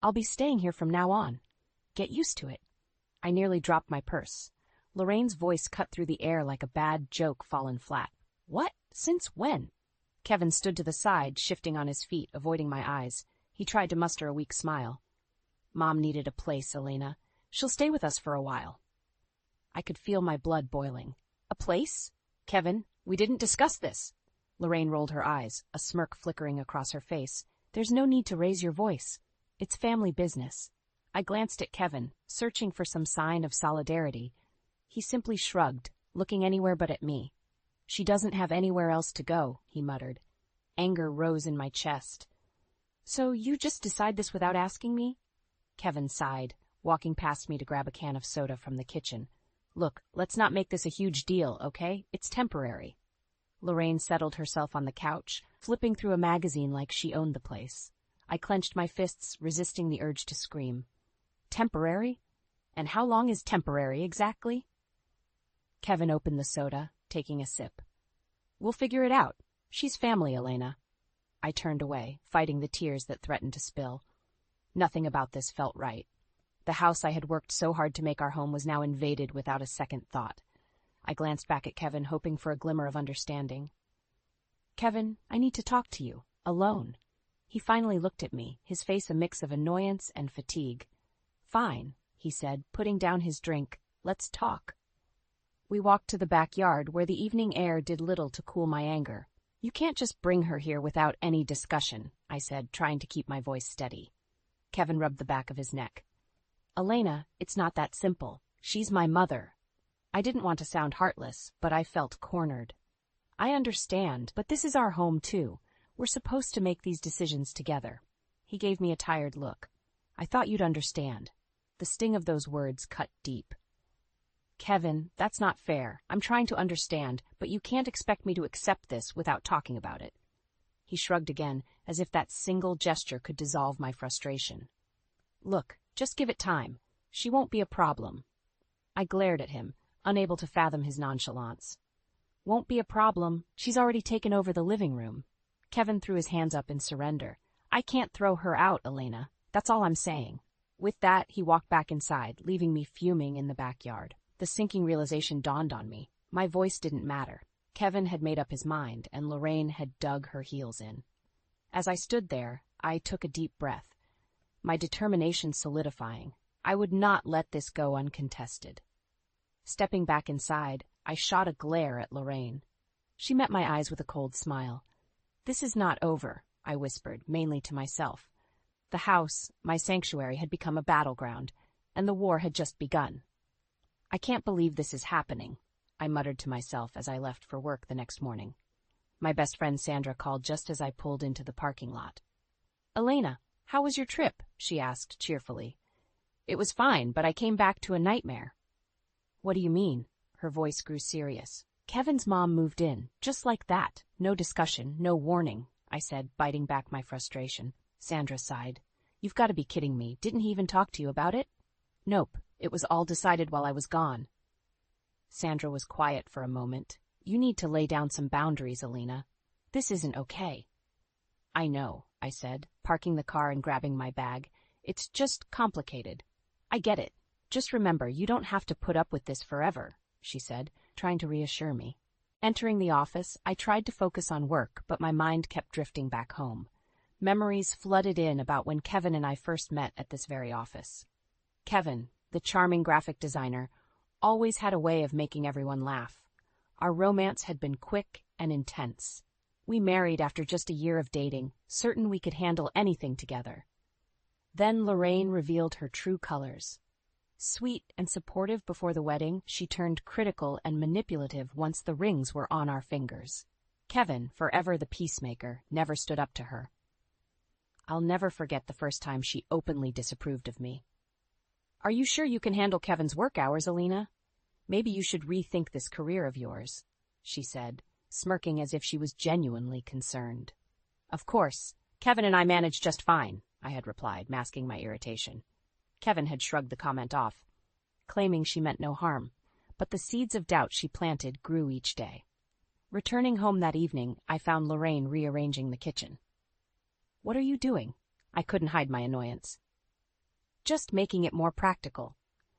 I'll be staying here from now on. Get used to it." I nearly dropped my purse. Lorraine's voice cut through the air like a bad joke fallen flat. "What? Since when?" Kevin stood to the side, shifting on his feet, avoiding my eyes. He tried to muster a weak smile. "Mom needed a place, Elena. She'll stay with us for a while." I could feel my blood boiling. "A place? Kevin, we didn't discuss this." Lorraine rolled her eyes, a smirk flickering across her face. "There's no need to raise your voice. It's family business." I glanced at Kevin, searching for some sign of solidarity. He simply shrugged, looking anywhere but at me. "She doesn't have anywhere else to go," he muttered. Anger rose in my chest. "So you just decide this without asking me?" Kevin sighed, walking past me to grab a can of soda from the kitchen. "Look, let's not make this a huge deal, okay? It's temporary." Lorraine settled herself on the couch, flipping through a magazine like she owned the place. I clenched my fists, resisting the urge to scream. "Temporary? And how long is temporary exactly?" Kevin opened the soda, taking a sip. "We'll figure it out. She's family, Elena." I turned away, fighting the tears that threatened to spill. Nothing about this felt right. The house I had worked so hard to make our home was now invaded without a second thought. I glanced back at Kevin, hoping for a glimmer of understanding. "Kevin, I need to talk to you, alone." He finally looked at me, his face a mix of annoyance and fatigue. "Fine," he said, putting down his drink. "Let's talk." We walked to the backyard, where the evening air did little to cool my anger. "You can't just bring her here without any discussion," I said, trying to keep my voice steady. Kevin rubbed the back of his neck. "Elena, it's not that simple. She's my mother." I didn't want to sound heartless, but I felt cornered. "I understand, but this is our home too. We're supposed to make these decisions together." He gave me a tired look. "I thought you'd understand." The sting of those words cut deep. "Kevin, that's not fair. I'm trying to understand, but you can't expect me to accept this without talking about it." He shrugged again, as if that single gesture could dissolve my frustration. "Look, just give it time. She won't be a problem." I glared at him, unable to fathom his nonchalance. "Won't be a problem. She's already taken over the living room." Kevin threw his hands up in surrender. "I can't throw her out, Elena. That's all I'm saying." With that, he walked back inside, leaving me fuming in the backyard. The sinking realization dawned on me. My voice didn't matter. Kevin had made up his mind, and Lorraine had dug her heels in. As I stood there, I took a deep breath, my determination solidifying. I would not let this go uncontested. Stepping back inside, I shot a glare at Lorraine. She met my eyes with a cold smile. "This is not over," I whispered, mainly to myself. The house, my sanctuary, had become a battleground, and the war had just begun. "I can't believe this is happening," I muttered to myself as I left for work the next morning. My best friend Sandra called just as I pulled into the parking lot. "Elena, how was your trip?" she asked cheerfully. "It was fine, but I came back to a nightmare." "What do you mean?" Her voice grew serious. "Kevin's mom moved in, just like that. No discussion, no warning," I said, biting back my frustration. Sandra sighed. "You've got to be kidding me. Didn't he even talk to you about it?" "Nope. It was all decided while I was gone." Sandra was quiet for a moment. "You need to lay down some boundaries, Elena. This isn't okay." "I know," I said, parking the car and grabbing my bag. "It's just complicated." "I get it. Just remember, you don't have to put up with this forever," she said, trying to reassure me. Entering the office, I tried to focus on work, but my mind kept drifting back home. Memories flooded in about when Kevin and I first met at this very office. Kevin, the charming graphic designer, always had a way of making everyone laugh. Our romance had been quick and intense. We married after just a year of dating, certain we could handle anything together. Then Lorraine revealed her true colors. Sweet and supportive before the wedding, she turned critical and manipulative once the rings were on our fingers. Kevin, forever the peacemaker, never stood up to her. I'll never forget the first time she openly disapproved of me. "Are you sure you can handle Kevin's work hours, Elena? Maybe you should rethink this career of yours," she said, smirking as if she was genuinely concerned. "Of course. Kevin and I manage just fine," I had replied, masking my irritation. Kevin had shrugged the comment off, claiming she meant no harm, but the seeds of doubt she planted grew each day. Returning home that evening, I found Lorraine rearranging the kitchen. "What are you doing?" I couldn't hide my annoyance. Just making it more practical.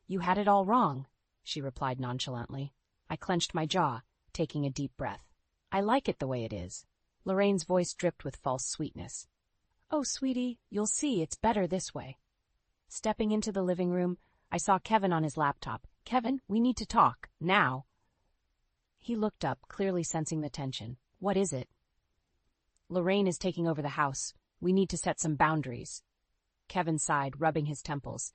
You had it all wrong, she replied nonchalantly. I clenched my jaw, taking a deep breath. I like it the way it is. Lorraine's voice dripped with false sweetness. Oh, sweetie, you'll see it's better this way. Stepping into the living room, I saw Kevin on his laptop. Kevin, we need to talk, now. He looked up, clearly sensing the tension. What is it? Lorraine is taking over the house. We need to set some boundaries. Kevin sighed, rubbing his temples.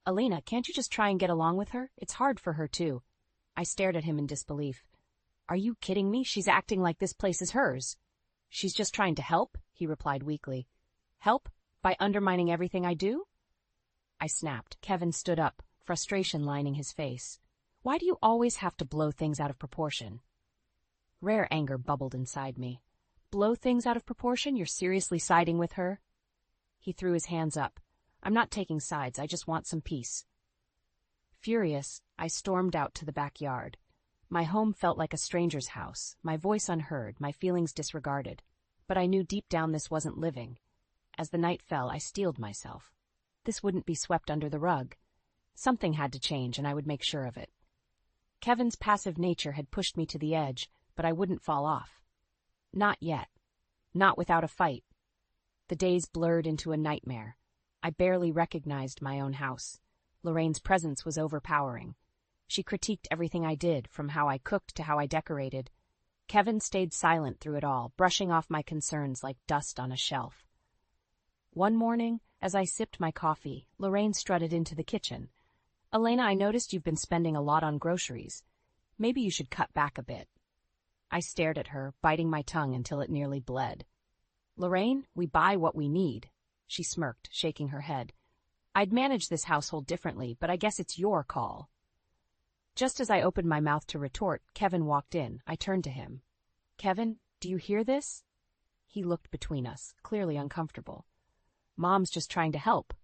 Elena, can't you just try and get along with her? It's hard for her, too. I stared at him in disbelief. Are you kidding me? She's acting like this place is hers. She's just trying to help, he replied weakly. Help? By undermining everything I do? I snapped. Kevin stood up, frustration lining his face. Why do you always have to blow things out of proportion? Rare anger bubbled inside me. Blow things out of proportion? You're seriously siding with her? He threw his hands up. I'm not taking sides, I just want some peace. Furious, I stormed out to the backyard. My home felt like a stranger's house, my voice unheard, my feelings disregarded. But I knew deep down this wasn't living. As the night fell, I steeled myself. This wouldn't be swept under the rug. Something had to change, and I would make sure of it. Kevin's passive nature had pushed me to the edge, but I wouldn't fall off. Not yet. Not without a fight. The days blurred into a nightmare. I barely recognized my own house. Lorraine's presence was overpowering. She critiqued everything I did, from how I cooked to how I decorated. Kevin stayed silent through it all, brushing off my concerns like dust on a shelf. One morning, as I sipped my coffee, Lorraine strutted into the kitchen. Elena, I noticed you've been spending a lot on groceries. Maybe you should cut back a bit. I stared at her, biting my tongue until it nearly bled. Lorraine, we buy what we need. She smirked, shaking her head. I'd manage this household differently, but I guess it's your call. Just as I opened my mouth to retort, Kevin walked in. I turned to him. Kevin, do you hear this? He looked between us, clearly uncomfortable. Mom's just trying to help.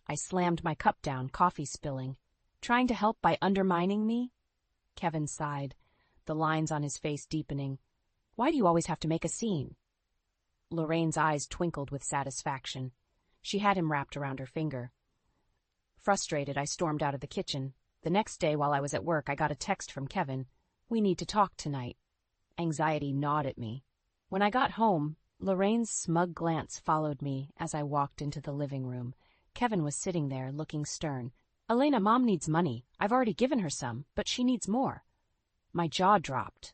I slammed my cup down, coffee spilling. Trying to help by undermining me? Kevin sighed, the lines on his face deepening. Why do you always have to make a scene? Lorraine's eyes twinkled with satisfaction. She had him wrapped around her finger. Frustrated, I stormed out of the kitchen. The next day, while I was at work, I got a text from Kevin. We need to talk tonight. Anxiety gnawed at me. When I got home, Lorraine's smug glance followed me as I walked into the living room. Kevin was sitting there, looking stern. Elena, Mom needs money. I've already given her some, but she needs more. My jaw dropped.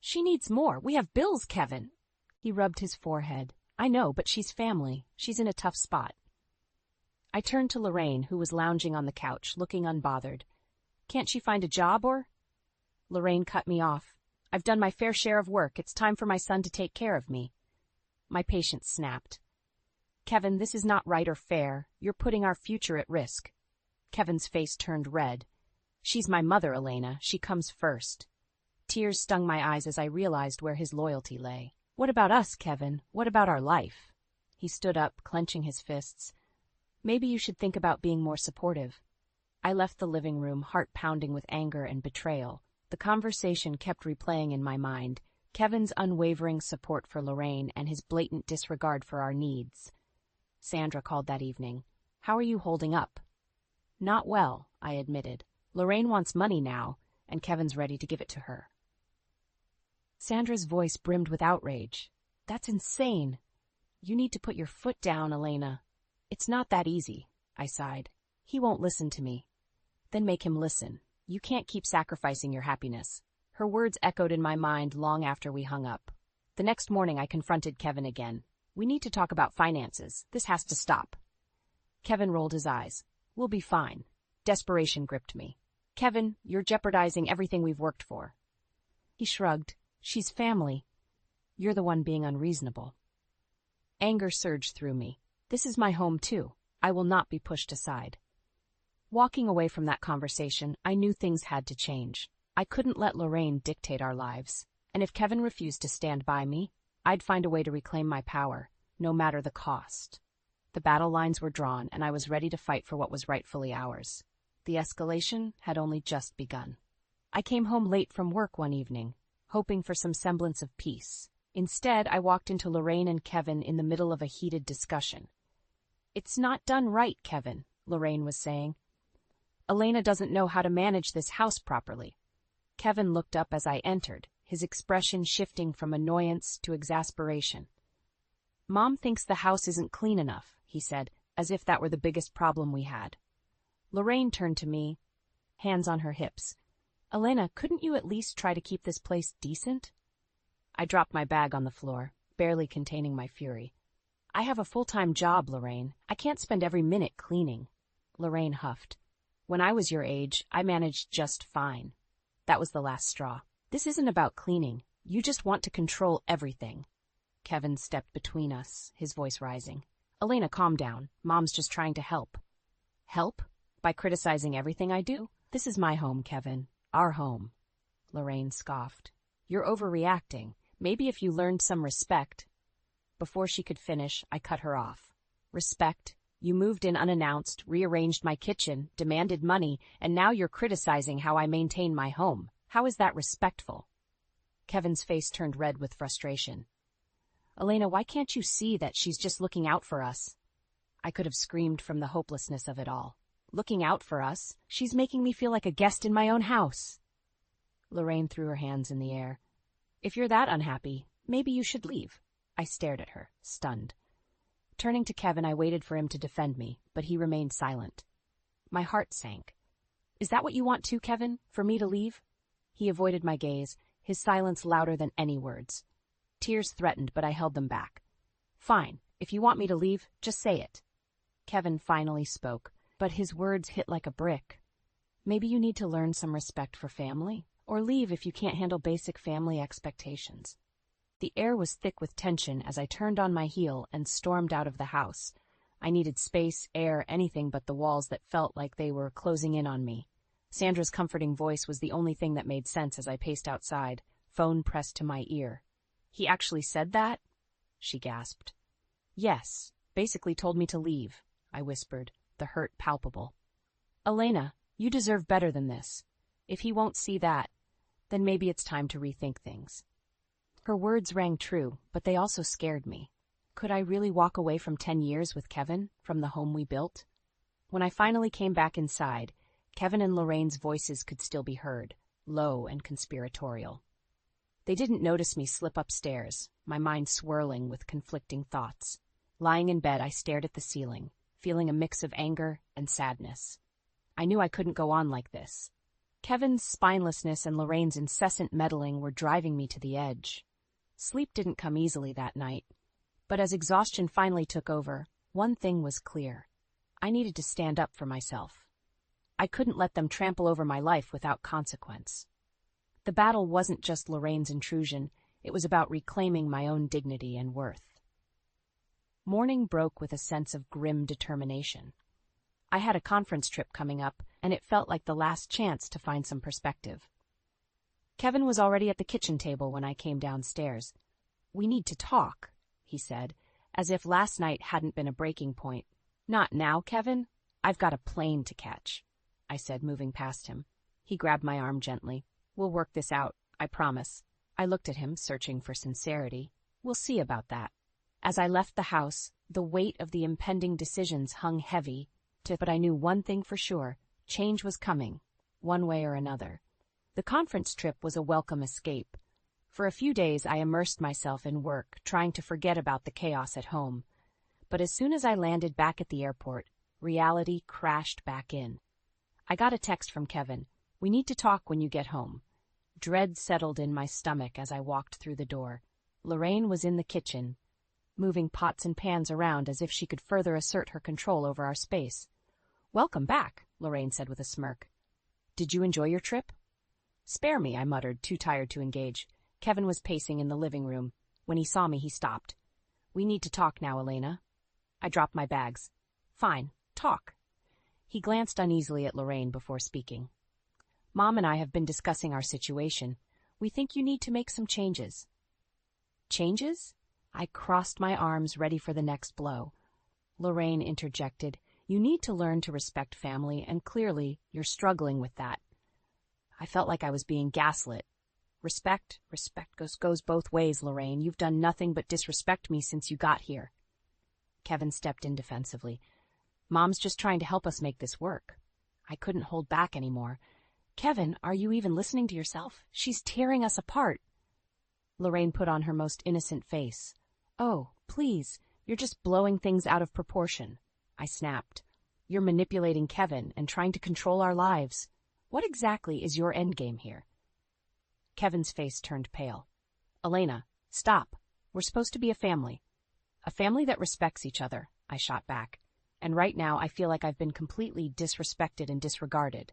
She needs more. We have bills, Kevin. He rubbed his forehead. I know, but she's family. She's in a tough spot. I turned to Lorraine, who was lounging on the couch, looking unbothered. Can't she find a job or? Lorraine cut me off. I've done my fair share of work. It's time for my son to take care of me. My patience snapped. Kevin, this is not right or fair. You're putting our future at risk. Kevin's face turned red. She's my mother, Elena. She comes first. Tears stung my eyes as I realized where his loyalty lay. What about us, Kevin? What about our life? He stood up, clenching his fists. Maybe you should think about being more supportive. I left the living room, heart pounding with anger and betrayal. The conversation kept replaying in my mind. Kevin's unwavering support for Lorraine and his blatant disregard for our needs. Sandra called that evening. How are you holding up? Not well, I admitted. Lorraine wants money now, and Kevin's ready to give it to her. Sandra's voice brimmed with outrage. That's insane. You need to put your foot down, Elena. It's not that easy, I sighed. He won't listen to me. Then make him listen. You can't keep sacrificing your happiness. Her words echoed in my mind long after we hung up. The next morning I confronted Kevin again. We need to talk about finances. This has to stop. Kevin rolled his eyes. We'll be fine. Desperation gripped me. Kevin, you're jeopardizing everything we've worked for. He shrugged. She's family. You're the one being unreasonable. Anger surged through me. This is my home, too. I will not be pushed aside. Walking away from that conversation, I knew things had to change. I couldn't let Lorraine dictate our lives. And if Kevin refused to stand by me, I'd find a way to reclaim my power, no matter the cost. The battle lines were drawn, and I was ready to fight for what was rightfully ours. The escalation had only just begun. I came home late from work one evening, hoping for some semblance of peace. Instead, I walked into Lorraine and Kevin in the middle of a heated discussion. It's not done right, Kevin. Lorraine was saying. Elena doesn't know how to manage this house properly. Kevin looked up as I entered, his expression shifting from annoyance to exasperation. Mom thinks the house isn't clean enough, he said, as if that were the biggest problem we had. Lorraine turned to me, hands on her hips. Elena, couldn't you at least try to keep this place decent? I dropped my bag on the floor, barely containing my fury. I have a full-time job, Lorraine. I can't spend every minute cleaning. Lorraine huffed. When I was your age, I managed just fine. That was the last straw. This isn't about cleaning. You just want to control everything. Kevin stepped between us, his voice rising. Elena, calm down. Mom's just trying to help. Help? By criticizing everything I do? This is my home, Kevin. Our home. Lorraine scoffed. You're overreacting. Maybe if you learned some respect. Before she could finish, I cut her off. Respect? You moved in unannounced, rearranged my kitchen, demanded money, and now you're criticizing how I maintain my home. How is that respectful? Kevin's face turned red with frustration. Elena, why can't you see that she's just looking out for us? I could have screamed from the hopelessness of it all. Looking out for us? She's making me feel like a guest in my own house. Lorraine threw her hands in the air. If you're that unhappy, maybe you should leave. I stared at her, stunned. Turning to Kevin, I waited for him to defend me, but he remained silent. My heart sank. Is that what you want too, Kevin? For me to leave? He avoided my gaze, his silence louder than any words. Tears threatened, but I held them back. Fine, if you want me to leave, just say it. Kevin finally spoke, but his words hit like a brick. Maybe you need to learn some respect for family, or leave if you can't handle basic family expectations. The air was thick with tension as I turned on my heel and stormed out of the house. I needed space, air, anything but the walls that felt like they were closing in on me. Sandra's comforting voice was the only thing that made sense as I paced outside, phone pressed to my ear. He actually said that? She gasped. Yes, basically told me to leave, I whispered, the hurt palpable. Elena, you deserve better than this. If he won't see that, then maybe it's time to rethink things. Her words rang true, but they also scared me. Could I really walk away from 10 years with Kevin, from the home we built? When I finally came back inside, Kevin and Lorraine's voices could still be heard, low and conspiratorial. They didn't notice me slip upstairs, my mind swirling with conflicting thoughts. Lying in bed, I stared at the ceiling, feeling a mix of anger and sadness. I knew I couldn't go on like this. Kevin's spinelessness and Lorraine's incessant meddling were driving me to the edge. Sleep didn't come easily that night, but as exhaustion finally took over, one thing was clear. I needed to stand up for myself. I couldn't let them trample over my life without consequence. The battle wasn't just Lorraine's intrusion, it was about reclaiming my own dignity and worth. Morning broke with a sense of grim determination. I had a conference trip coming up, and it felt like the last chance to find some perspective. Kevin was already at the kitchen table when I came downstairs. We need to talk, he said, as if last night hadn't been a breaking point. Not now, Kevin. I've got a plane to catch, I said, moving past him. He grabbed my arm gently. We'll work this out, I promise. I looked at him, searching for sincerity. We'll see about that. As I left the house, the weight of the impending decisions hung heavy, but I knew one thing for sure. Change was coming, one way or another. The conference trip was a welcome escape. For a few days I immersed myself in work, trying to forget about the chaos at home. But as soon as I landed back at the airport, reality crashed back in. I got a text from Kevin. We need to talk when you get home. Dread settled in my stomach as I walked through the door. Lorraine was in the kitchen, moving pots and pans around as if she could further assert her control over our space. Welcome back, Lorraine said with a smirk. Did you enjoy your trip? Spare me, I muttered, too tired to engage. Kevin was pacing in the living room. When he saw me, he stopped. We need to talk now, Elena. I dropped my bags. Fine, talk. He glanced uneasily at Lorraine before speaking. Mom and I have been discussing our situation. We think you need to make some changes. Changes? I crossed my arms, ready for the next blow. Lorraine interjected. You need to learn to respect family, and clearly, you're struggling with that. I felt like I was being gaslit. Respect goes both ways, Lorraine. You've done nothing but disrespect me since you got here. Kevin stepped in defensively. Mom's just trying to help us make this work. I couldn't hold back anymore. Kevin, are you even listening to yourself? She's tearing us apart. Lorraine put on her most innocent face. Oh, please, you're just blowing things out of proportion. I snapped. You're manipulating Kevin and trying to control our lives. What exactly is your endgame here? Kevin's face turned pale. Elena, stop. We're supposed to be a family. A family that respects each other, I shot back. And right now I feel like I've been completely disrespected and disregarded.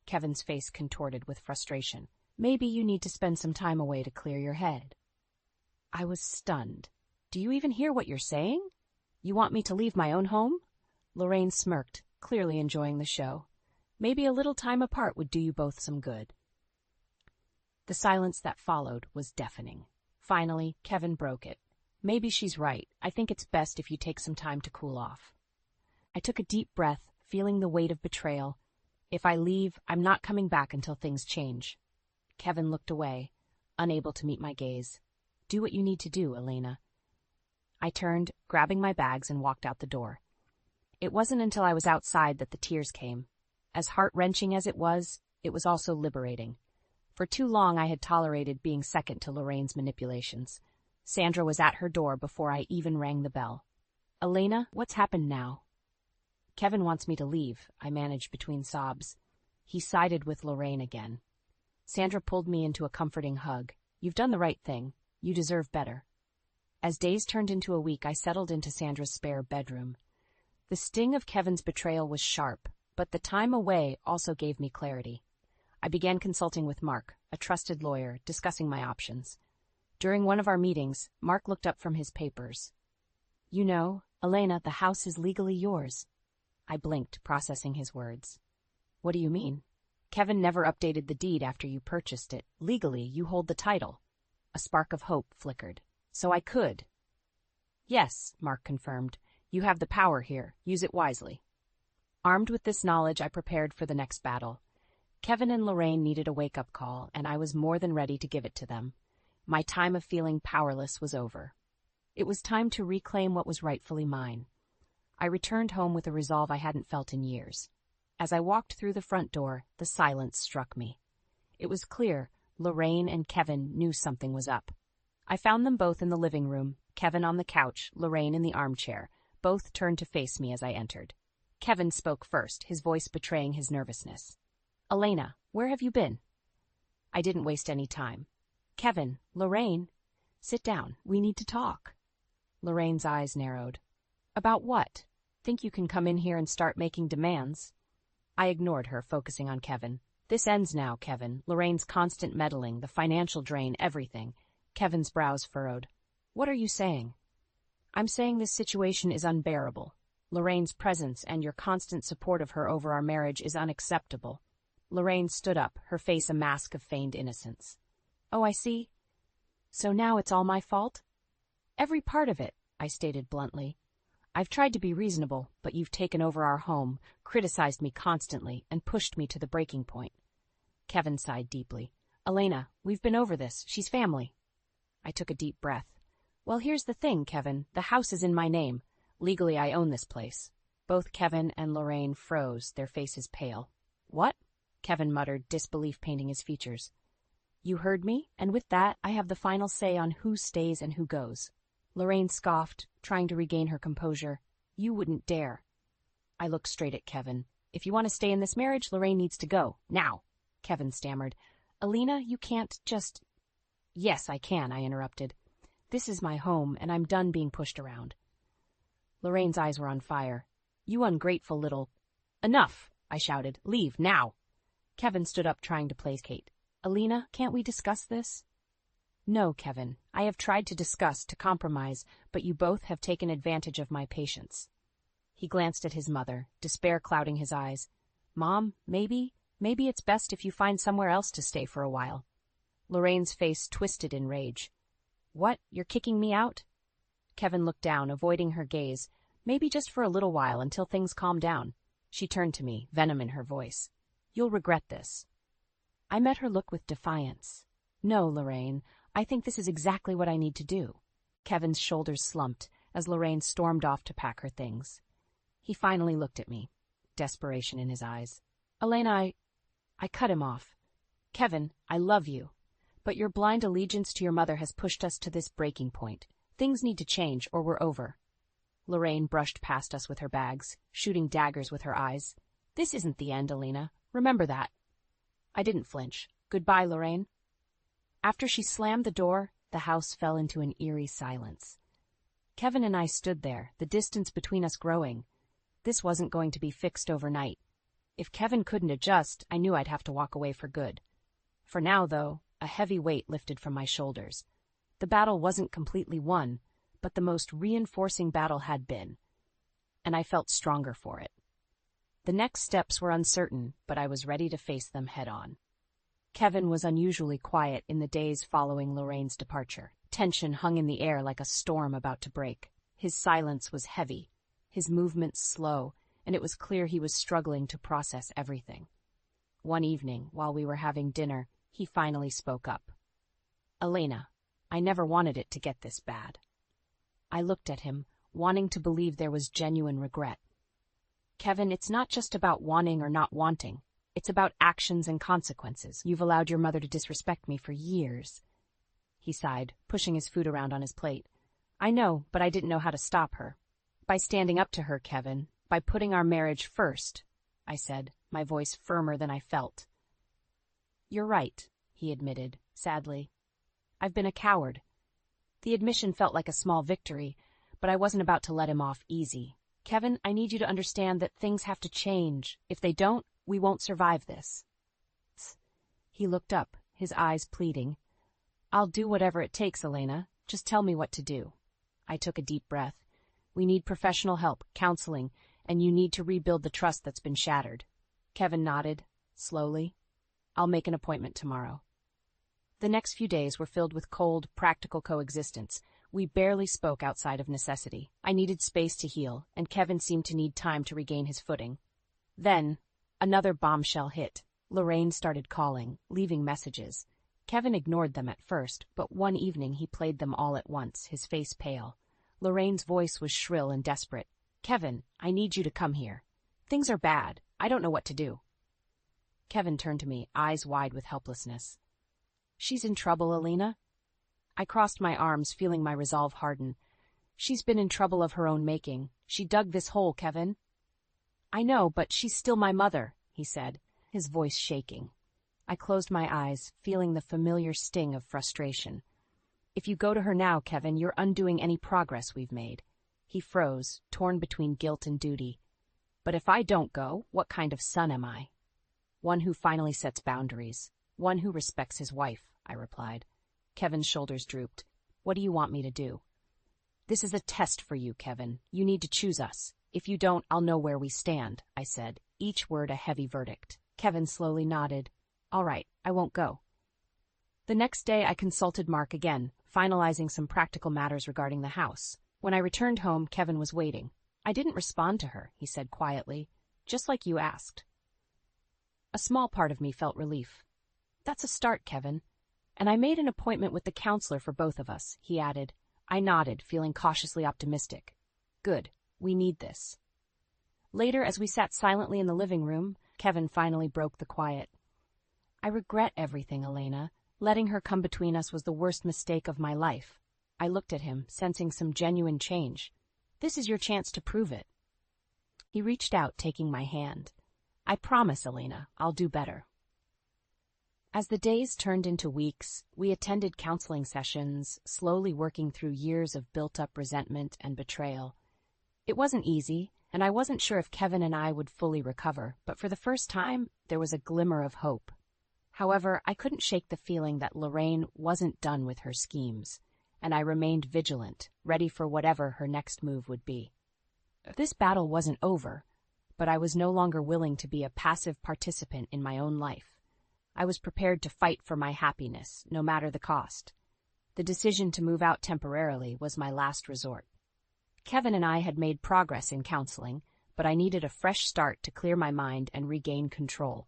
Kevin's face contorted with frustration. Maybe you need to spend some time away to clear your head. I was stunned. Do you even hear what you're saying? You want me to leave my own home? Lorraine smirked, clearly enjoying the show. Maybe a little time apart would do you both some good. The silence that followed was deafening. Finally, Kevin broke it. Maybe she's right. I think it's best if you take some time to cool off. I took a deep breath, feeling the weight of betrayal. If I leave, I'm not coming back until things change. Kevin looked away, unable to meet my gaze. Do what you need to do, Elena. I turned, grabbing my bags, and walked out the door. It wasn't until I was outside that the tears came. As heart-wrenching as it was also liberating. For too long I had tolerated being second to Lorraine's manipulations. Sandra was at her door before I even rang the bell. Elena, what's happened now? Kevin wants me to leave, I managed between sobs. He sided with Lorraine again. Sandra pulled me into a comforting hug. You've done the right thing. You deserve better. As days turned into a week, I settled into Sandra's spare bedroom. The sting of Kevin's betrayal was sharp, but the time away also gave me clarity. I began consulting with Mark, a trusted lawyer, discussing my options. During one of our meetings, Mark looked up from his papers. You know, Elena, the house is legally yours. I blinked, processing his words. What do you mean? Kevin never updated the deed after you purchased it. Legally, you hold the title. A spark of hope flickered. So I could. Yes, Mark confirmed. You have the power here. Use it wisely. Armed with this knowledge, I prepared for the next battle. Kevin and Lorraine needed a wake-up call, and I was more than ready to give it to them. My time of feeling powerless was over. It was time to reclaim what was rightfully mine. I returned home with a resolve I hadn't felt in years. As I walked through the front door, the silence struck me. It was clear Lorraine and Kevin knew something was up. I found them both in the living room, Kevin on the couch, Lorraine in the armchair. Both turned to face me as I entered. Kevin spoke first, his voice betraying his nervousness. Elena, where have you been? I didn't waste any time. Kevin, Lorraine, sit down. We need to talk. Lorraine's eyes narrowed. About what? Think you can come in here and start making demands? I ignored her, focusing on Kevin. This ends now, Kevin. Lorraine's constant meddling, the financial drain, everything. Kevin's brows furrowed. What are you saying? I'm saying this situation is unbearable. Lorraine's presence and your constant support of her over our marriage is unacceptable. Lorraine stood up, her face a mask of feigned innocence. Oh, I see. So now it's all my fault? Every part of it, I stated bluntly. I've tried to be reasonable, but you've taken over our home, criticized me constantly, and pushed me to the breaking point. Kevin sighed deeply. Elena, we've been over this. She's family. I took a deep breath. Well, here's the thing, Kevin. The house is in my name. Legally, I own this place. Both Kevin and Lorraine froze, their faces pale. What? Kevin muttered, disbelief painting his features. You heard me, and with that, I have the final say on who stays and who goes. Lorraine scoffed, trying to regain her composure. You wouldn't dare. I looked straight at Kevin. If you want to stay in this marriage, Lorraine needs to go. Now. Kevin stammered. Elena, you can't just... Yes, I can, I interrupted. This is my home, and I'm done being pushed around. Lorraine's eyes were on fire. You ungrateful little... Enough, I shouted. Leave, now. Kevin stood up, trying to placate. Elena, can't we discuss this? No, Kevin. I have tried to discuss, to compromise, but you both have taken advantage of my patience. He glanced at his mother, despair clouding his eyes. Mom, maybe it's best if you find somewhere else to stay for a while. Lorraine's face twisted in rage. What? You're kicking me out? Kevin looked down, avoiding her gaze. Maybe just for a little while, until things calm down. She turned to me, venom in her voice. You'll regret this. I met her look with defiance. No, Lorraine, I think this is exactly what I need to do. Kevin's shoulders slumped as Lorraine stormed off to pack her things. He finally looked at me, desperation in his eyes. Elena, I cut him off. Kevin, I love you. But your blind allegiance to your mother has pushed us to this breaking point. Things need to change or we're over. Lorraine brushed past us with her bags, shooting daggers with her eyes. This isn't the end, Elena. Remember that. I didn't flinch. Goodbye, Lorraine. After she slammed the door, the house fell into an eerie silence. Kevin and I stood there, the distance between us growing. This wasn't going to be fixed overnight. If Kevin couldn't adjust, I knew I'd have to walk away for good. For now, though, a heavy weight lifted from my shoulders. The battle wasn't completely won, but the most reinforcing battle had been, and I felt stronger for it. The next steps were uncertain, but I was ready to face them head-on. Kevin was unusually quiet in the days following Lorraine's departure. Tension hung in the air like a storm about to break. His silence was heavy, his movements slow, and it was clear he was struggling to process everything. One evening, while we were having dinner, he finally spoke up. Elena, I never wanted it to get this bad. I looked at him, wanting to believe there was genuine regret. Kevin, it's not just about wanting or not wanting. It's about actions and consequences. You've allowed your mother to disrespect me for years. He sighed, pushing his food around on his plate. I know, but I didn't know how to stop her. By standing up to her, Kevin, by putting our marriage first, I said, my voice firmer than I felt. You're right, he admitted, sadly. I've been a coward. The admission felt like a small victory, but I wasn't about to let him off easy. Kevin, I need you to understand that things have to change. If they don't, we won't survive this. He looked up, his eyes pleading. I'll do whatever it takes, Elena. Just tell me what to do. I took a deep breath. We need professional help, counseling, and you need to rebuild the trust that's been shattered. Kevin nodded, slowly. I'll make an appointment tomorrow. The next few days were filled with cold, practical coexistence. We barely spoke outside of necessity. I needed space to heal, and Kevin seemed to need time to regain his footing. Then, another bombshell hit. Lorraine started calling, leaving messages. Kevin ignored them at first, but one evening he played them all at once, his face pale. Lorraine's voice was shrill and desperate. Kevin, I need you to come here. Things are bad. I don't know what to do. Kevin turned to me, eyes wide with helplessness. She's in trouble, Elena. I crossed my arms, feeling my resolve harden. She's been in trouble of her own making. She dug this hole, Kevin. I know, but she's still my mother, he said, his voice shaking. I closed my eyes, feeling the familiar sting of frustration. If you go to her now, Kevin, you're undoing any progress we've made. He froze, torn between guilt and duty. But if I don't go, what kind of son am I? One who finally sets boundaries. One who respects his wife, I replied. Kevin's shoulders drooped. What do you want me to do? This is a test for you, Kevin. You need to choose us. If you don't, I'll know where we stand, I said, each word a heavy verdict. Kevin slowly nodded. All right, I won't go. The next day I consulted Mark again, finalizing some practical matters regarding the house. When I returned home, Kevin was waiting. I didn't respond to her, he said quietly, just like you asked. A small part of me felt relief. That's a start, Kevin. And I made an appointment with the counselor for both of us, he added. I nodded, feeling cautiously optimistic. Good. We need this. Later, as we sat silently in the living room, Kevin finally broke the quiet. I regret everything, Elena. Letting her come between us was the worst mistake of my life. I looked at him, sensing some genuine change. This is your chance to prove it. He reached out, taking my hand. I promise, Elena, I'll do better. As the days turned into weeks, we attended counseling sessions, slowly working through years of built-up resentment and betrayal. It wasn't easy, and I wasn't sure if Kevin and I would fully recover, but for the first time, there was a glimmer of hope. However, I couldn't shake the feeling that Lorraine wasn't done with her schemes, and I remained vigilant, ready for whatever her next move would be. This battle wasn't over, but I was no longer willing to be a passive participant in my own life. I was prepared to fight for my happiness, no matter the cost. The decision to move out temporarily was my last resort. Kevin and I had made progress in counseling, but I needed a fresh start to clear my mind and regain control.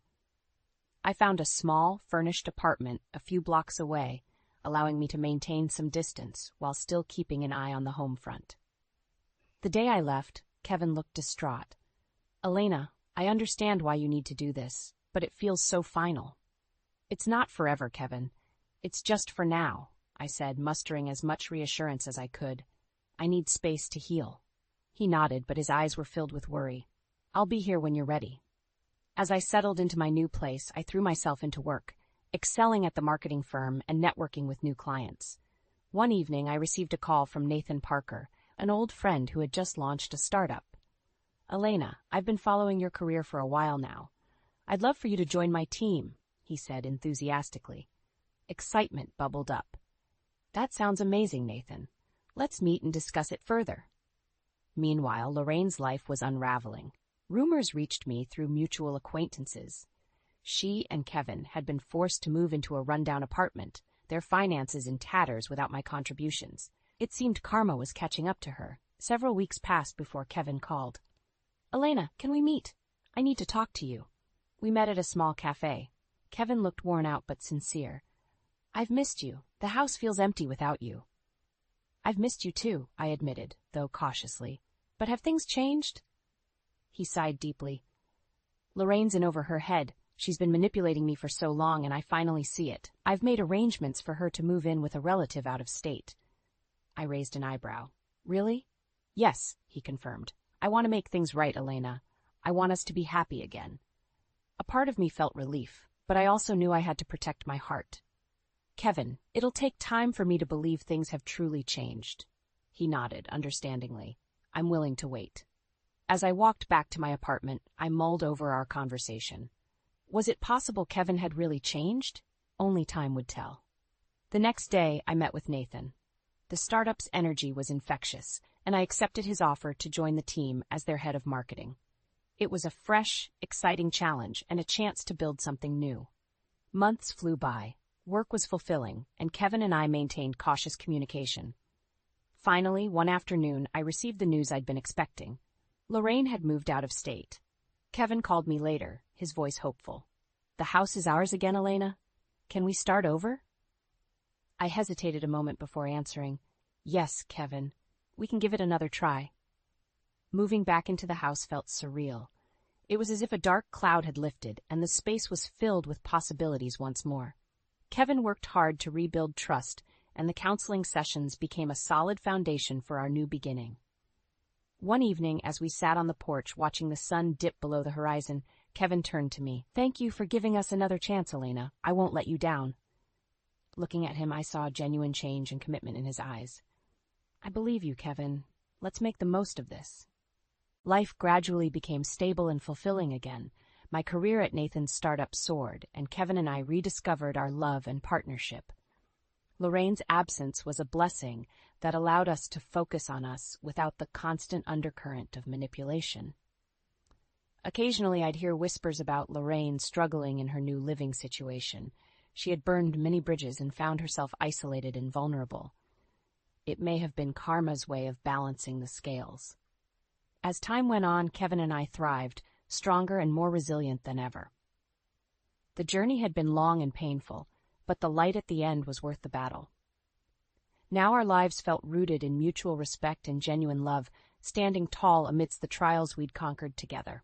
I found a small, furnished apartment a few blocks away, allowing me to maintain some distance while still keeping an eye on the home front. The day I left, Kevin looked distraught. Elena, I understand why you need to do this, but it feels so final. It's not forever, Kevin. It's just for now, I said, mustering as much reassurance as I could. I need space to heal. He nodded, but his eyes were filled with worry. I'll be here when you're ready. As I settled into my new place, I threw myself into work, excelling at the marketing firm and networking with new clients. One evening, I received a call from Nathan Parker, an old friend who had just launched a startup. Elena, I've been following your career for a while now. I'd love for you to join my team, he said enthusiastically. Excitement bubbled up. That sounds amazing, Nathan. Let's meet and discuss it further. Meanwhile, Lorraine's life was unraveling. Rumors reached me through mutual acquaintances. She and Kevin had been forced to move into a rundown apartment, their finances in tatters without my contributions. It seemed karma was catching up to her. Several weeks passed before Kevin called. Elena, can we meet? I need to talk to you. We met at a small cafe. Kevin looked worn out but sincere. I've missed you. The house feels empty without you. I've missed you too, I admitted, though cautiously. But have things changed? He sighed deeply. Lorraine's in over her head. She's been manipulating me for so long, and I finally see it. I've made arrangements for her to move in with a relative out of state. I raised an eyebrow. Really? Yes, he confirmed. I want to make things right, Elena. I want us to be happy again. A part of me felt relief, but I also knew I had to protect my heart. Kevin, it'll take time for me to believe things have truly changed. He nodded, understandingly. I'm willing to wait. As I walked back to my apartment, I mulled over our conversation. Was it possible Kevin had really changed? Only time would tell. The next day, I met with Nathan. The startup's energy was infectious, and I accepted his offer to join the team as their head of marketing. It was a fresh, exciting challenge and a chance to build something new. Months flew by. Work was fulfilling, and Kevin and I maintained cautious communication. Finally, one afternoon, I received the news I'd been expecting. Lorraine had moved out of state. Kevin called me later, his voice hopeful. The house is ours again, Elena? Can we start over? I hesitated a moment before answering. Yes, Kevin. We can give it another try. Moving back into the house felt surreal. It was as if a dark cloud had lifted, and the space was filled with possibilities once more. Kevin worked hard to rebuild trust, and the counseling sessions became a solid foundation for our new beginning. One evening, as we sat on the porch watching the sun dip below the horizon, Kevin turned to me. Thank you for giving us another chance, Elena. I won't let you down. Looking at him, I saw a genuine change and commitment in his eyes. I believe you, Kevin. Let's make the most of this. Life gradually became stable and fulfilling again. My career at Nathan's startup soared, and Kevin and I rediscovered our love and partnership. Lorraine's absence was a blessing that allowed us to focus on us without the constant undercurrent of manipulation. Occasionally, I'd hear whispers about Lorraine struggling in her new living situation. She had burned many bridges and found herself isolated and vulnerable. It may have been karma's way of balancing the scales. As time went on, Kevin and I thrived, stronger and more resilient than ever. The journey had been long and painful, but the light at the end was worth the battle. Now our lives felt rooted in mutual respect and genuine love, standing tall amidst the trials we'd conquered together.